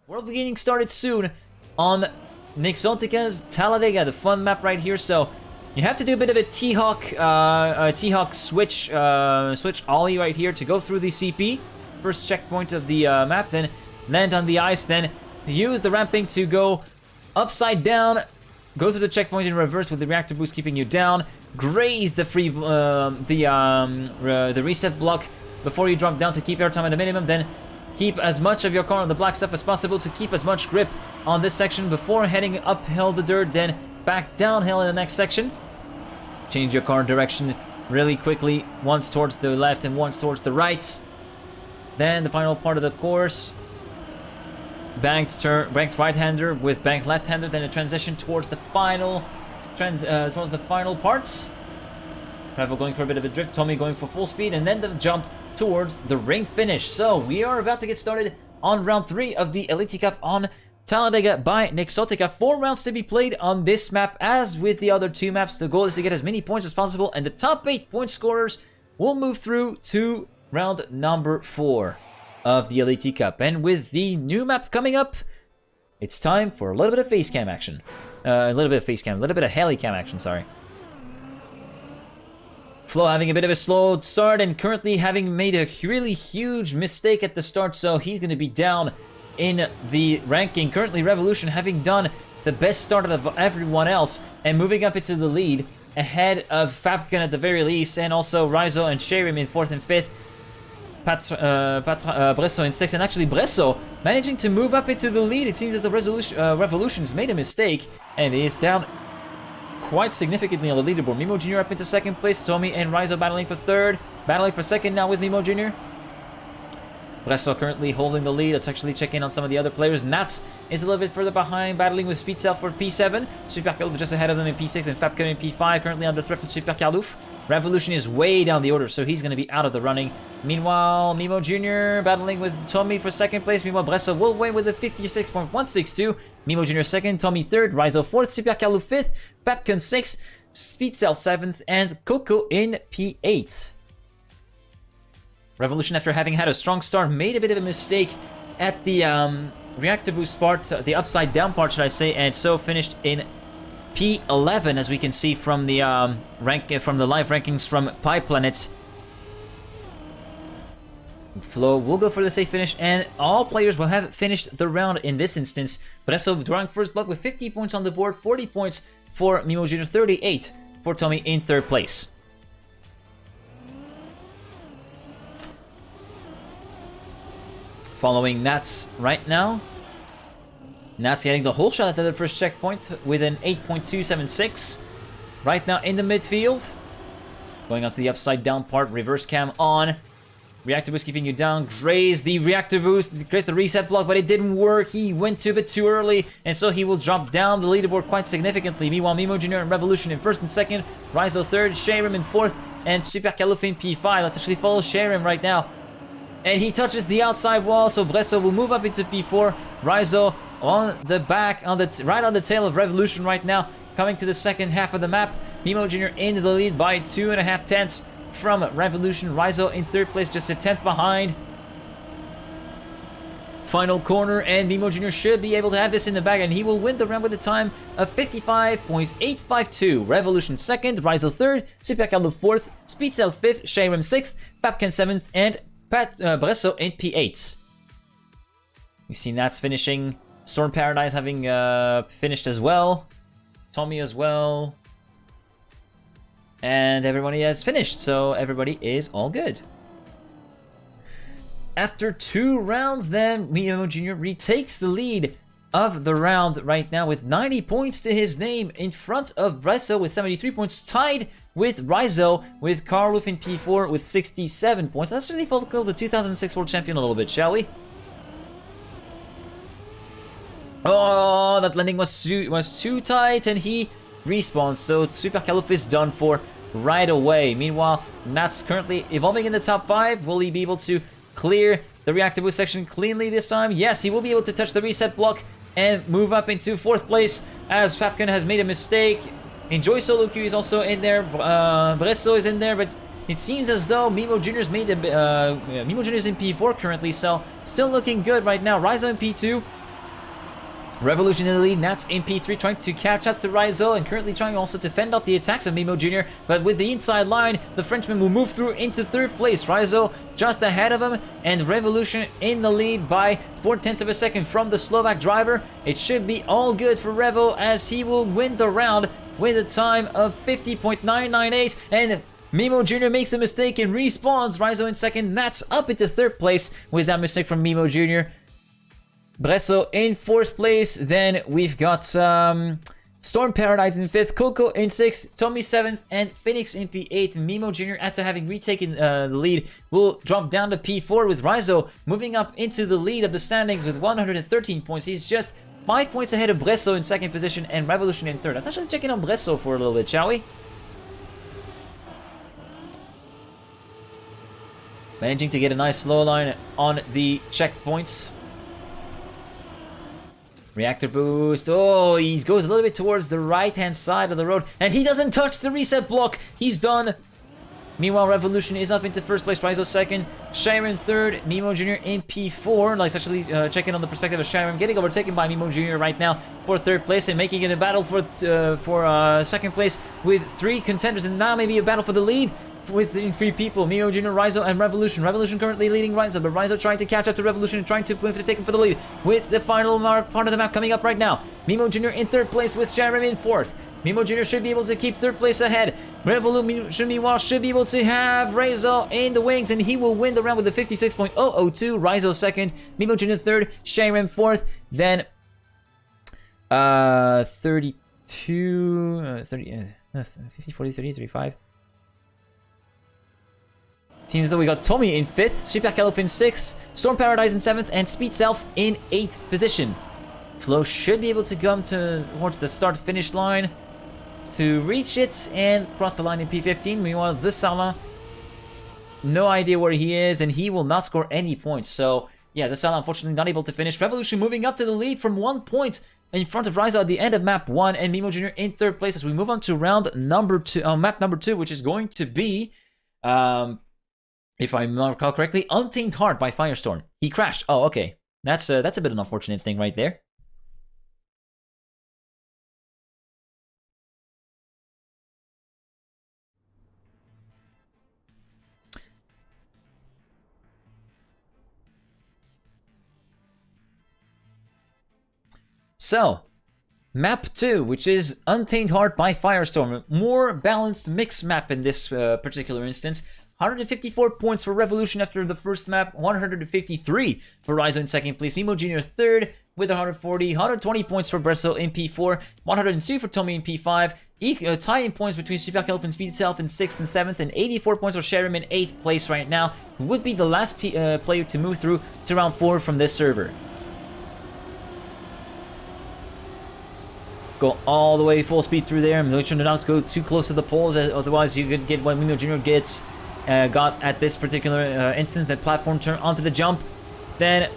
World getting started soon on Exotica's Talladega, the fun map right here. So you have to do a bit of a T-Hawk switch ollie right here to go through the CP. First checkpoint of the map, then land on the ice, then use the ramping to go upside down, go through the checkpoint in reverse with the reactor boost keeping you down, graze the reset block before you drop down to keep airtime at a minimum, then keep as much of your car on the black stuff as possible to keep as much grip on this section before heading uphill the dirt, then back downhill in the next section. Change your car direction really quickly, once towards the left and once towards the right. Then the final part of the course, banked right-hander with banked left-hander, then a transition towards the final parts. Revel going for a bit of a drift, Tommy going for full speed, and then the jump towards the ring finish. So we are about to get started on round 3 of the ElityCup on Talladega by Exotica. 4 rounds to be played on this map. As with the other 2 maps, the goal is to get as many points as possible, and the top 8 point scorers will move through to round number 4 of the ElityCup. And with the new map coming up, it's time for a little bit of face cam action. A little bit of helicam action, sorry. Flo having a bit of a slow start and currently having made a really huge mistake at the start, so he's going to be down in the ranking. Currently Revolution having done the best start of everyone else and moving up into the lead ahead of Fabcon at the very least, and also Rizo and Sherim in 4th and 5th. Bresso in 6th, and actually Bresso managing to move up into the lead. It seems that the Revolution's made a mistake and is down quite significantly on the leaderboard. Mimo Jr. up into 2nd place, Tommy and Rizo battling for 3rd, battling for 2nd now with Mimo Jr. Bresso currently holding the lead. Let's actually check in on some of the other players. Nats is a little bit further behind, battling with Speedcell for P7. Super Carlouf just ahead of them in P6, and Fabcon in P5, currently under threat from Super Carlouf. Revolution is way down the order, so he's going to be out of the running. Meanwhile, Mimo Jr. battling with Tommy for 2nd place. Meanwhile, Bresso will win with a 56.162. Mimo Jr. 2nd, Tommy 3rd, Rizo 4th, Super Carlouf 5th, Fabcon 6th, Speedcell 7th, and Coco in P8. Revolution, after having had a strong start, made a bit of a mistake at the reactor boost part, the upside down part, should I say, and so finished in P11, as we can see from the from the live rankings from PyPlanet. Flo will go for the safe finish, and all players will have finished the round in this instance. Bresso drawing first blood with 50 points on the board, 40 points for Mimo Jr., 38 for Tommy in 3rd place. Following Nats right now. Nats getting the whole shot at the first checkpoint with an 8.276. Right now in the midfield. Going on to the upside down part, reverse cam on. Reactor boost keeping you down. Graze the reactor boost, graze the reset block, but it didn't work. He went a bit too early, and so he will drop down the leaderboard quite significantly. Meanwhile, Mimo Jr. and Revolution in 1st and 2nd. Rizo 3rd, Sherim in 4th, and Super Carlouf in P5. Let's actually follow Sherim right now. And he touches the outside wall, so Bresso will move up into P4. Rizo on the back, right on the tail of Revolution right now, coming to the 2nd half of the map. Mimo Jr. in the lead by 2.5 tenths from Revolution. Rizo in 3rd place, just a 10th behind. Final corner, and Mimo Jr. should be able to have this in the bag, and he will win the round with a time of 55.852. Revolution 2nd, Rizo 3rd, Super Carlouf 4th, Speedcell 5th, Sherim 6th, Fabcon 7th, and Bresso in P8. We see Nats finishing, Storm Paradise having finished as well, Tommy as well, and everybody has finished, so everybody is all good. After 2 rounds then, Mimo Jr. retakes the lead of the round right now with 90 points to his name, in front of Bresso with 73 points, tied with Rizo, with Carlouf in P4 with 67 points. Let's really follow the 2006 World Champion a little bit, shall we? Oh, that landing was too tight, and he respawns, so Super Carlouf is done for right away. Meanwhile, Nats currently evolving in the top 5. Will he be able to clear the reactor boost section cleanly this time? Yes, he will be able to touch the reset block and move up into 4th place, as Fabcon has made a mistake. Enjoy Solo Q is also in there. Bresso is in there, but it seems as though Mimo Jr.'s Mimo Jr.'s in P4 currently, so still looking good right now. Rizo in P2, Revolution in the lead, Nats in P3 trying to catch up to Rizzo and currently trying also to fend off the attacks of Mimo Jr. But with the inside line, the Frenchman will move through into third place. Rizzo just ahead of him and Revolution in the lead by 0.4 of a second from the Slovak driver. It should be all good for Revo as he will win the round with a time of 50.998 and Mimo Jr. makes a mistake and respawns. Rizzo in second, Nats up into third place with that mistake from Mimo Jr. Bresso in fourth place. Then we've got Storm Paradise in fifth, Coco in sixth, Tommy seventh, and Phoenix in P8. Mimo Jr., after having retaken the lead, will drop down to P4 with Rizzo moving up into the lead of the standings with 113 points. He's just 5 points ahead of Bresso in second position and Revolution in third. Let's actually check in on Bresso for a little bit, shall we? Managing to get a nice slow line on the checkpoints. Reactor boost. Oh, he goes a little bit towards the right-hand side of the road. And he doesn't touch the reset block. He's done. Meanwhile, Revolution is up into first place. Rizzo second. Sharon third. Mimo Jr. in P4. Let's actually check in on the perspective of Sharon. Getting overtaken by Mimo Jr. right now for third place. And making it a battle for second place with 3 contenders. And now maybe a battle for the lead. Within 3 people, Mimo Jr., Rizzo, and Revolution. Revolution currently leading Rizzo, but Rizzo trying to catch up to Revolution and trying to take him for the lead with the final part of the map coming up right now. Mimo Jr. in third place with Sharon in fourth. Mimo Jr. should be able to keep third place ahead. Revolution, meanwhile, should be able to have Rizzo in the wings, and he will win the round with a 56.002. Rizzo second, Mimo Jr. third, Sharon fourth, then 50, 40, 30, 35. Seems as though we got Tommy in 5th, Super Calif in 6th, Storm Paradise in 7th, and Speed Self in 8th position. Flo should be able to come towards the start-finish line to reach it and cross the line in P15. Meanwhile, the Sala, no idea where he is, and he will not score any points. So, yeah, the Sala unfortunately not able to finish. Revolution moving up to the lead from 1 point in front of Rizzo at the end of map 1, and Mimo Jr. in 3rd place as we move on to round number 2, map number 2, which is going to be... if I recall correctly, Untamed Heart by Firestorm. He crashed. Oh, okay. That's a bit of an unfortunate thing right there. So, map 2, which is Untamed Heart by Firestorm. More balanced mix map in this particular instance. 154 points for Revolution after the first map, 153 for Rizzo in second place, Mimo Jr. third with 140, 120 points for Bresso in P4, 102 for Tommy in P5, tying points between Super Calif and Speed Self in 6th and 7th, and 84 points for Sharon in 8th place right now, who would be the last player to move through to round 4 from this server. Go all the way full speed through there, and make sure to not go too close to the poles, otherwise you could get what Mimo Jr. gets. Got at this particular instance, that platform turn onto the jump, then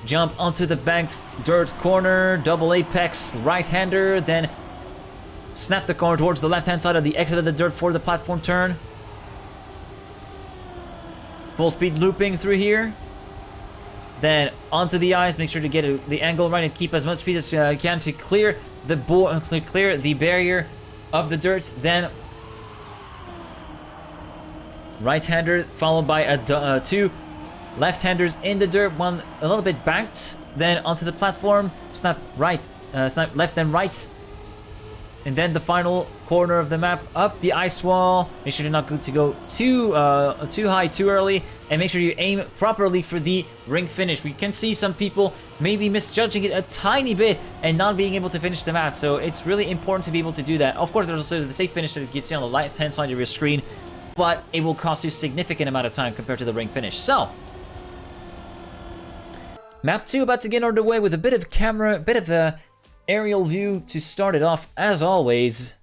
jump onto the banked dirt corner, double apex right-hander, then snap the corner towards the left-hand side of the exit of the dirt for the platform turn. Full speed looping through here. Then onto the ice, make sure to get the angle right and keep as much speed as you can to clear the clear the barrier of the dirt. Then right-hander followed by a 2 left-handers in the dirt, one a little bit banked, then onto the platform, snap left and right, and then the final corner of the map up the ice wall. Make sure to not go too high too early, and make sure you aim properly for the ring finish. We can see some people maybe misjudging it a tiny bit and not being able to finish the map, so it's really important to be able to do that. Of course, there's also the safe finish that you can see on the left-hand side of your screen, but it will cost you a significant amount of time compared to the ring finish. So, map 2 about to get underway with a bit of camera, a bit of a aerial view to start it off, as always.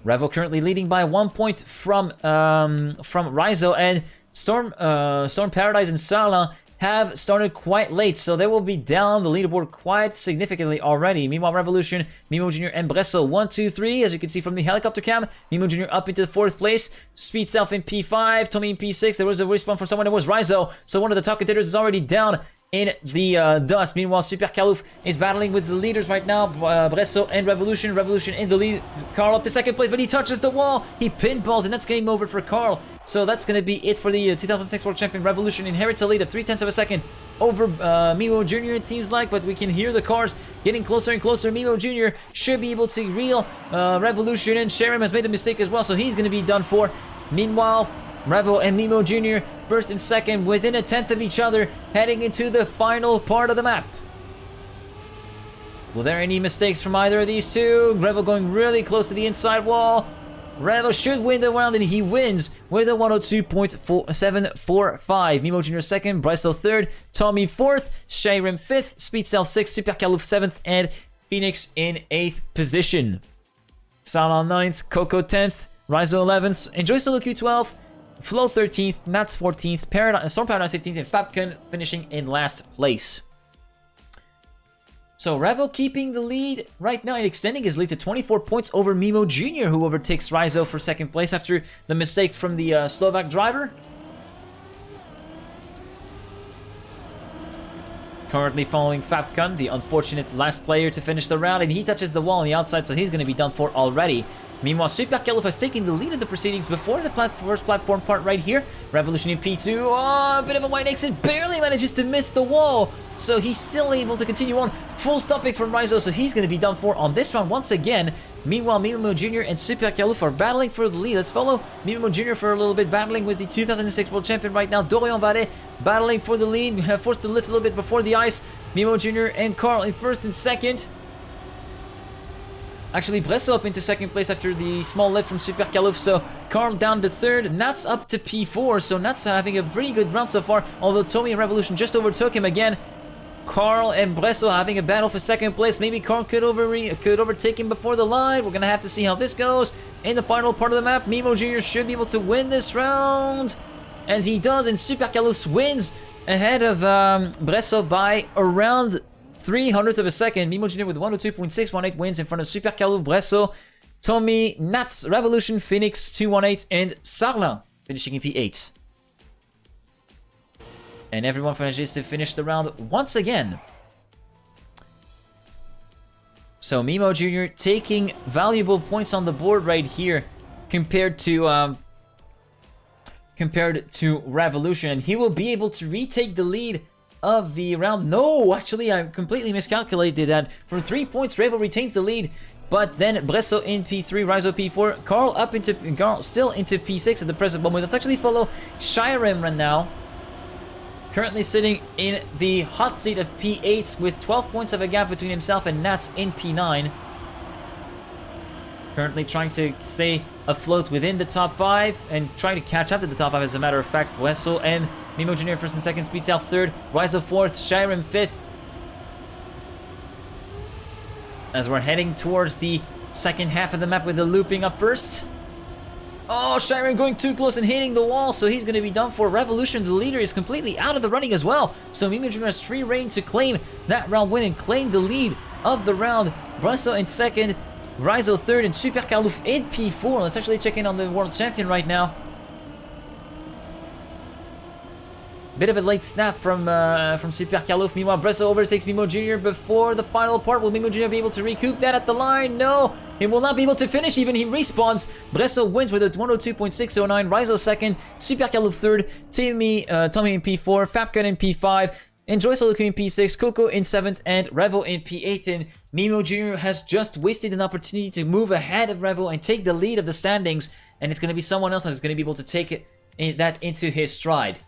Revo currently leading by 1 point from Rizzo, and Storm Paradise and Sala have started quite late, so they will be down the leaderboard quite significantly already. Meanwhile, Revolution, Mimo Jr. and Bresso 1, 2, 3, as you can see from the helicopter cam. Mimo Jr. up into the 4th place, Speed Self in P5, Tommy in P6. There was a respawn from someone, it was Rizzo, so one of the top contenders is already down in the dust. Meanwhile, Super Kalouf is battling with the leaders right now. Bresso and Revolution. Revolution in the lead. Carl up to second place, but he touches the wall. He pinballs, and that's game over for Carl. So that's going to be it for the 2006 World Champion. Revolution inherits a lead of 0.3 of a second over Mimo Jr. it seems like, but we can hear the cars getting closer and closer. Mimo Jr. should be able to reel Revolution, and Sharam has made a mistake as well, so he's going to be done for. Meanwhile, Revo and Mimo Jr. first and second within 1/10 of each other, heading into the final part of the map. Will there any mistakes from either of these two? Revo going really close to the inside wall. Revo should win the round, and he wins with a 102.745. Mimo Jr. second, Bresso third, Tommy fourth, Shayrim fifth, Speedcell sixth, Super Kalouf seventh, and Phoenix in 8th position. Salah 9th, Coco 10th, Rizo 11th, Enjoy Solo Q 12th, Flow 13th, Nats 14th, Storm Paradise 15th, and Fabcon finishing in last place. So Revo keeping the lead right now and extending his lead to 24 points over Mimo Jr., who overtakes Rizo for second place after the mistake from the Slovak driver. Currently following Fabcon, the unfortunate last player to finish the round, and he touches the wall on the outside, so he's going to be done for already. Meanwhile, Super Kalouf has taken the lead of the proceedings before the first platform part right here. Revolution in P2. Oh, a bit of a wide exit. Barely manages to miss the wall. So he's still able to continue on. Full stopping from Rizo, so he's going to be done for on this round once again. Meanwhile, Mimo Jr. and Super Kalouf are battling for the lead. Let's follow Mimo Jr. for a little bit, battling with the 2006 World Champion right now. Dorian Vare battling for the lead. Forced to lift a little bit before the ice. Mimo Jr. and Carl in first and second. Actually, Bresso up into second place after the small lift from Super Kalouf, so Carl down to third. Nats up to P4, so Nats having a pretty good round so far, although Tommy and Revolution just overtook him again. Carl and Bresso having a battle for second place. Maybe Carl could overtake him before the line. We're going to have to see how this goes. In the final part of the map, Mimo Jr. should be able to win this round. And he does, and Super Kalouf wins ahead of Bresso by around 0.03 of a second. Mimo Jr. with 102.618 wins in front of Super Kalouf, Bresso, Tommy, Nats, Revolution, Phoenix 218, and Sarlin finishing in P8. And everyone manages to finish the round once again. So Mimo Jr. taking valuable points on the board right here compared to Revolution, and he will be able to retake the lead of the round. No, actually, I completely miscalculated that. For 3 points, Revo retains the lead, but then Bresso in P3, Rizo P4, Carl still into P6 at the present moment. Let's actually follow Shirem right now. Currently sitting in the hot seat of P8 with 12 points of a gap between himself and Nats in P9. Currently trying to stay afloat within the top 5 and trying to catch up to the top 5 as a matter of fact. Bresso and Mimo Jr. first and second, Speedcell third, Rizo fourth, Shirem fifth. As we're heading towards the second half of the map with the looping up first. Oh, Shirem going too close and hitting the wall, so he's going to be done for. Revolution, the leader, is completely out of the running as well. So Mimo Jr. has free reign to claim that round win and claim the lead of the round. Bresso in second, Rizo third, and Super Kalouf in P4. Let's actually check in on the world champion right now. Bit of a late snap from Super Kalouf. Meanwhile, Bresso overtakes Mimo Jr. before the final part. Will Mimo Jr. be able to recoup that at the line? No, he will not be able to finish even. He respawns. Bresso wins with a 102.609. Rizo second, Super Kalouf third, Tommy in P4, Fabcon in P5, Enjoy Solo Q in P6, Coco in 7th, and Revo in P8. And Mimo Jr. has just wasted an opportunity to move ahead of Revo and take the lead of the standings. And it's going to be someone else that is going to be able to take that into his stride.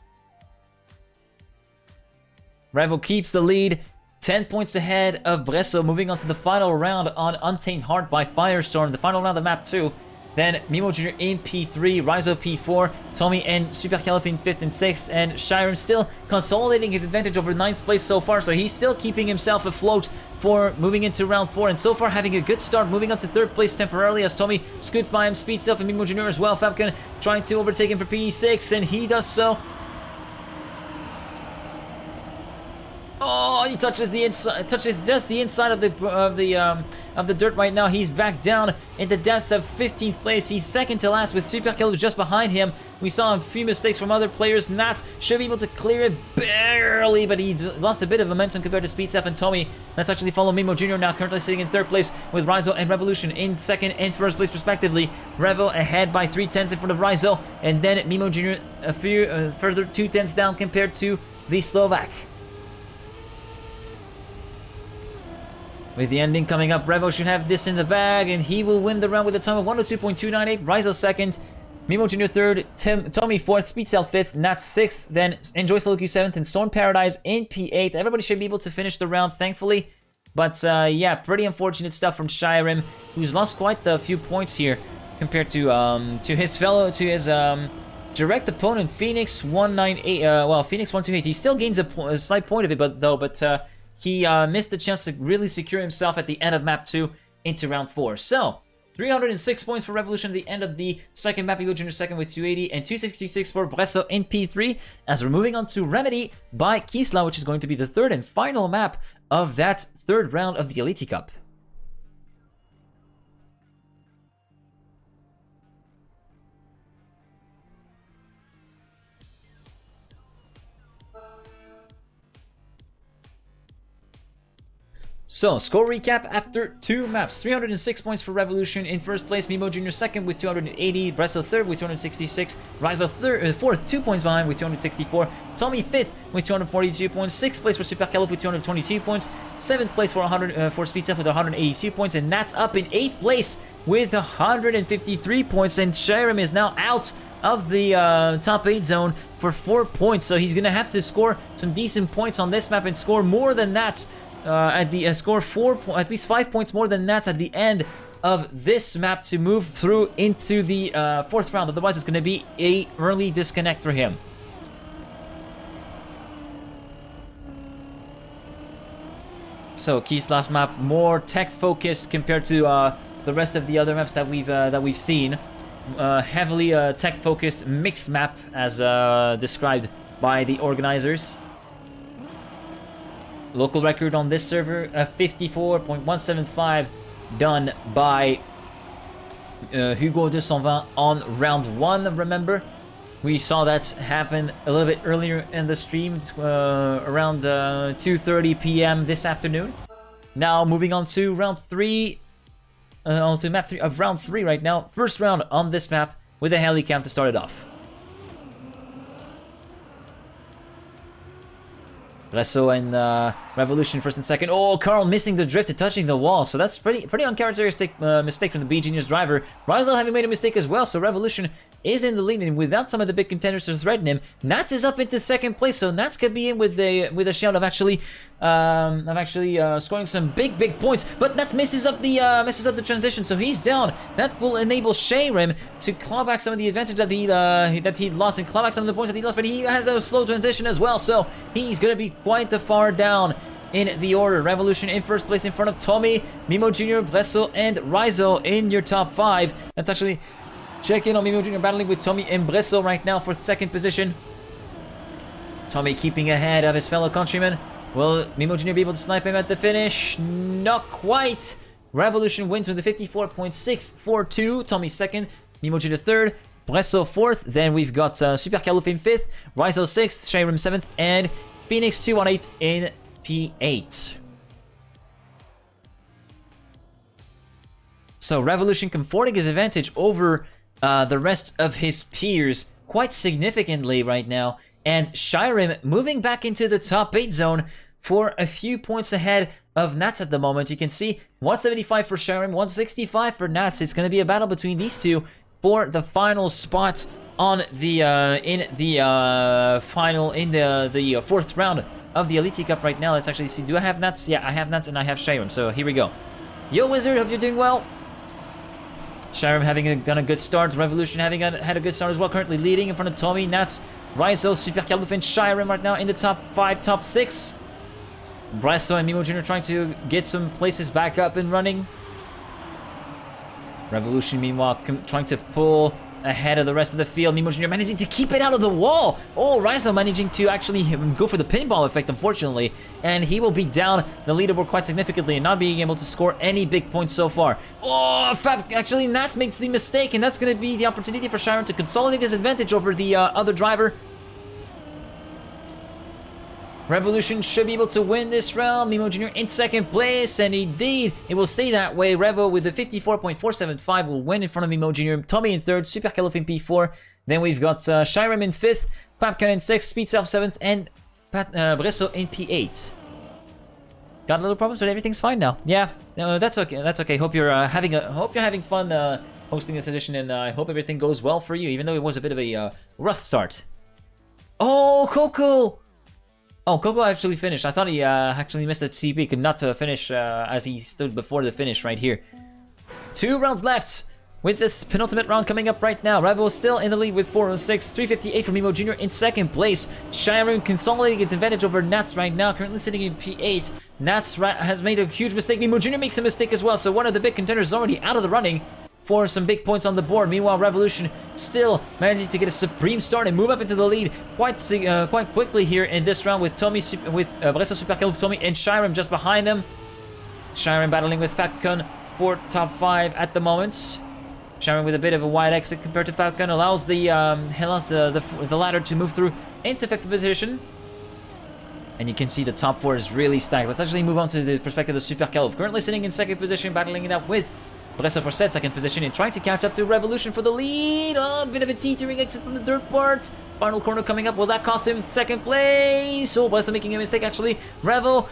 Revo keeps the lead, 10 points ahead of Bresso, moving on to the final round on Untamed Heart by Firestorm, the final round of map 2. Then Mimo Jr. in P3, Rizo P4, Tommy and Super Kalouf in 5th and 6th, and Shirem still consolidating his advantage over 9th place so far, so he's still keeping himself afloat for moving into round 4, and so far having a good start, moving on to 3rd place temporarily as Tommy scoots by him, Speedcell and Mimo Jr. as well. Fabcon trying to overtake him for P6, and he does so. Oh, Oh, he touches the inside, touches just the inside of the dirt right now. He's back down in the depths of 15th place. He's second to last with Super Calou just behind him. We saw a few mistakes from other players. Nats should be able to clear it barely, but he lost a bit of momentum compared to Speedstep and Tommy. Let's actually follow Mimo Jr. now, currently sitting in third place with Rizzo and Revolution in second and first place respectively. Revo ahead by 3/10 in front of Rizzo, and then Mimo Jr. a few further 2/10 down compared to the Slovak. With the ending coming up, Revo should have this in the bag, and he will win the round with a time of 102.298. Rizzo second, Mimo Jr. third, Tommy fourth, Speedcell fifth, Nats sixth, then Enjoy Soloku seventh, and Storm Paradise in P8. Everybody should be able to finish the round, thankfully. But yeah, pretty unfortunate stuff from Shyrim, who's lost quite a few points here compared to his direct opponent, Phoenix 198. Well, Phoenix 128. He still gains a slight point of it, but he missed the chance to really secure himself at the end of map 2 into round 4. So 306 points for Revolution at the end of the second map. Evo Jr. second with 280 and 266 for Bresso in P3. As we're moving on to Remedy by Kisla, which is going to be the third and final map of that third round of the ElityCup. So, score recap after 2 maps. 306 points for Revolution. In first place, Mimo Jr. second with 280. Bresso third with 266. Rizzo fourth, 2 points behind with 264. Tommy fifth with 242 points. Sixth place for Super Calif with 222 points. Seventh place for Speedstep with 182 points. And Nats up in 8th place with 153 points. And Shyrim is now out of the top 8 zone for 4 points. So he's going to have to score some decent points on this map and score more than Nats. At the score at least 5 points more than Nats at the end of this map to move through into the 4th round. Otherwise, it's going to be a early disconnect for him. So Key's last map more tech focused compared to the rest of the other maps that we've seen. Heavily tech focused mixed map as described by the organizers. Local record on this server, 54.175 done by Hugo 220 on round 1, remember? We saw that happen a little bit earlier in the stream, around 2:30 p.m. this afternoon. Now moving on to round 3, on to map 3 of round 3 right now. First round on this map with a helicam to start it off. Bresso and Revolution first and second. Oh, Carl missing the drift and touching the wall. So that's pretty uncharacteristic mistake from the B Genius driver. Rizal having made a mistake as well. So Revolution is in the lead, and without some of the big contenders to threaten him, Nats is up into second place. So Nats could be in with a shout of actually scoring some big points. But Nats messes up the transition, so he's down. That will enable Shayrim to claw back some of the advantage that he lost and claw back some of the points that he lost. But he has a slow transition as well, so he's gonna be quite far down in the order. Revolution in first place in front of Tommy, Mimo Jr., Bresso, and Rizzo in your top 5. Let's actually check in on Mimo Jr. battling with Tommy and Bresso right now for second position. Tommy keeping ahead of his fellow countrymen. Will Mimo Jr. be able to snipe him at the finish? Not quite. Revolution wins with a 54.642. Tommy second, Mimo Jr. third, Bresso fourth. Then we've got Super Caluf in fifth, Rizzo sixth, Shayrim seventh, and Phoenix 218 in P8. So Revolution comforting his advantage over the rest of his peers quite significantly right now. And Shyrim moving back into the top 8 zone for a few points ahead of Nats at the moment. You can see 175 for Shyrim, 165 for Nats. It's going to be a battle between these two for the final spot on the fourth round of the ElityCup right now. Let's actually see. Do I have Nats? Yeah, I have Nats and I have Shyrim. So here we go. Yo, Wizard, hope you're doing well. Shyrim having done a good start. Revolution having had a good start as well. Currently leading in front of Tommy, Nats, Rizzo, Super Caluf, and Shyrim right now in the top 5, top 6. Bresso and Mimo Jr. trying to get some places back up and running. Revolution, meanwhile, trying to pull ahead of the rest of the field. Mimo Jr. managing to keep it out of the wall. Oh, Rizzo managing to actually go for the pinball effect, unfortunately. And he will be down the leaderboard quite significantly and not being able to score any big points so far. Oh, actually, Nats makes the mistake, and that's going to be the opportunity for Sharon to consolidate his advantage over the other driver. Revolution should be able to win this round. Mimo Jr. in second place, and indeed, it will stay that way. Revo with a 54.475 will win in front of Mimo Jr. Tommy in third, Super Calif in P4. Then we've got Shirem in fifth, Fabcon in sixth, Speed Self seventh, and Bresso in P8. Got a little problems, but everything's fine now. Yeah, no, that's okay. That's okay. Hope you're having fun hosting this edition, and I hope everything goes well for you, even though it was a bit of a rough start. Oh, Coco! Oh, Coco actually finished. I thought he actually missed a TP. Could not finish as he stood before the finish right here. 2 rounds left with this penultimate round coming up right now. Revo still in the lead with 406. 358 for Mimo Jr. in second place. Shiren consolidating its advantage over Nats right now, currently sitting in P8. Nats has made a huge mistake. Mimo Jr. makes a mistake as well, so one of the big contenders is already out of the running for some big points on the board. Meanwhile, Revolution still managing to get a supreme start and move up into the lead quite quickly here in this round with Tommy, Bresso Super Calif, Tommy, and Shiren just behind him. Shiren battling with Falcon for top 5 at the moment. Shiren with a bit of a wide exit compared to Falcon allows the ladder to move through into 5th position. And you can see the top 4 is really stacked. Let's actually move on to the perspective of Super Calif, currently sitting in 2nd position, battling it out with Bresso for said 2nd position and trying to catch up to Revolution for the lead. Oh, a bit of a teetering exit from the dirt part. Final corner coming up. Will that cost him 2nd place? Oh, Bresso making a mistake actually. Revo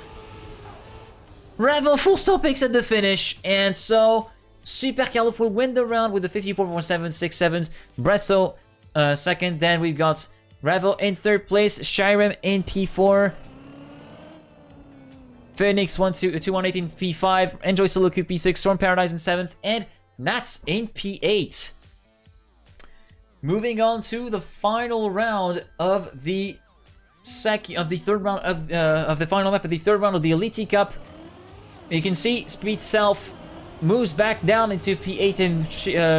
full stop exit the finish. And so Super Calif will win the round with the 54.767. Bresso 2nd. Then we've got Revo in 3rd place. Shirem in P4. Phoenix 2118 P5, Enjoy Solo Q P6, Storm Paradise in 7th, and Nats in P8. Moving on to the final round of the third round of the final map of the 3rd round of the ElityCup. You can see Speed Self moves back down into P8 and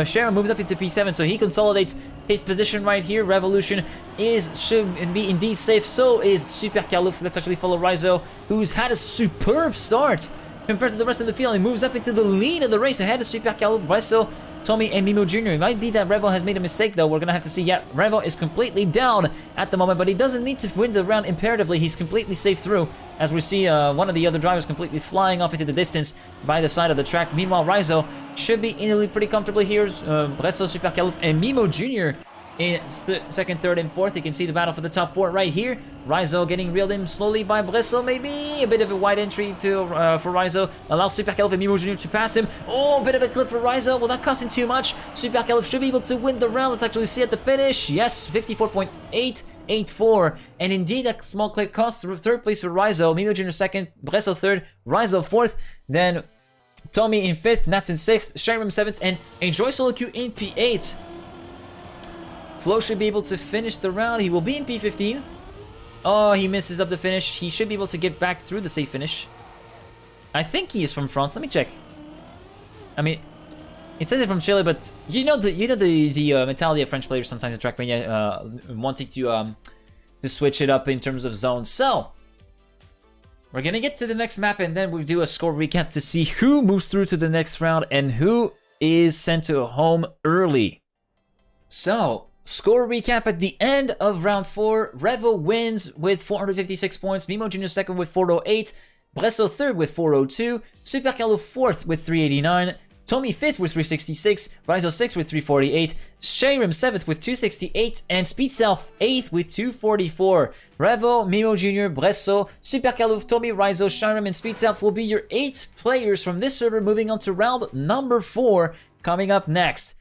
Sharon moves up into P7, so he consolidates his position right here. Revolution should be indeed safe, so is Super Calif. Let's actually follow Rizzo, who's had a superb start compared to the rest of the field. He moves up into the lead of the race ahead of Super Calif, Rizzo, Tommy, and Mimo Jr. It might be that Revo has made a mistake, though. We're going to have to see. Yeah, Revo is completely down at the moment, but he doesn't need to win the round imperatively. He's completely safe through, as we see one of the other drivers completely flying off into the distance by the side of the track. Meanwhile, Rizzo should be in the lead pretty comfortably here. Bresso, Super Calif, and Mimo Jr. in 2nd, 3rd, and 4th. You can see the battle for the top 4 right here. Rizzo getting reeled in slowly by Bresso, maybe a bit of a wide entry for Rizzo. Allows Super Calif and Mimo Jr. to pass him. Oh, a bit of a clip for Rizzo. Will that cost him too much? Super Calif should be able to win the round. Let's actually see at the finish. Yes, 54.884. And indeed, that small clip cost 3rd place for Rizzo. Mimo Jr. 2nd, Bresso 3rd, Rizzo 4th. Then Tommy in 5th, Nats in 6th, Shirem 7th, and Enjoy Solo Q in P8. Flo should be able to finish the round. He will be in P15. Oh, he misses up the finish. He should be able to get back through the safe finish. I think he is from France. Let me check. I mean, it says it from Chile, but you know the mentality of French players sometimes in Trackmania, wanting to switch it up in terms of zones. So we're gonna get to the next map, and then we'll do a score recap to see who moves through to the next round and who is sent to home early. So, score recap at the end of round 4. Revo wins with 456 points. Mimo Jr. 2nd with 408. Bresso 3rd with 402. Super Calif 4th with 389. Tommy 5th with 366. Rizzo 6th with 348. Shirem 7th with 268. And Speed Self 8th with 244. Revo, Mimo Jr., Bresso, Super Calif, Tommy, Rizzo, Shirem, and Speed Self will be your 8 players from this server moving on to round number 4 coming up next.